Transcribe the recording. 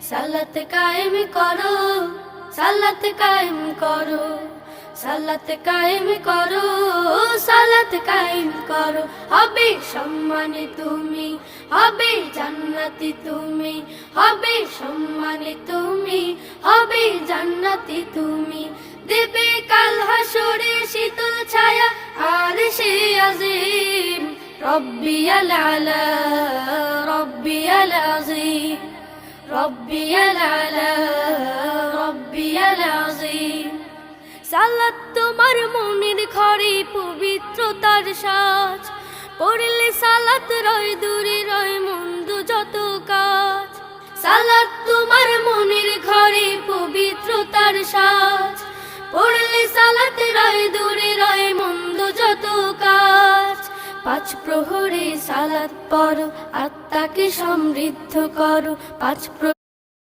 সালাত কায়েম করো, সালাত কায়েম করো, সালাত কায়েম করো, সালাত কায়েম করো। হবে সম্মানে তুমি, হবে জান্নাতি তুমি, হবে সম্মানে তুমি, হবে জান্নাতি তুমি। দেবে কাল হাসরে শীতল ছায়া আরশে আজিম। রব্বিয়াল আলা, রব্বিয়াল আযীম, রব্বিয়াল আলা, রব্বিয়াল আযীম। সালাত তোমার মনের ঘরে পবিত্রতার সাজ, পড়লে সালাত রয় দূরে রয় মন্দ যত কাজ। সালাত তোমার মনের ঘরে পবিত্রতার সাজ, পড়লে সালাত রয় দূরে রয় মন্দ যত কাজ। পাঁচ প্রহরে সালাত পড়ো, আত্মাকে সমৃদ্ধ করো। পাঁচ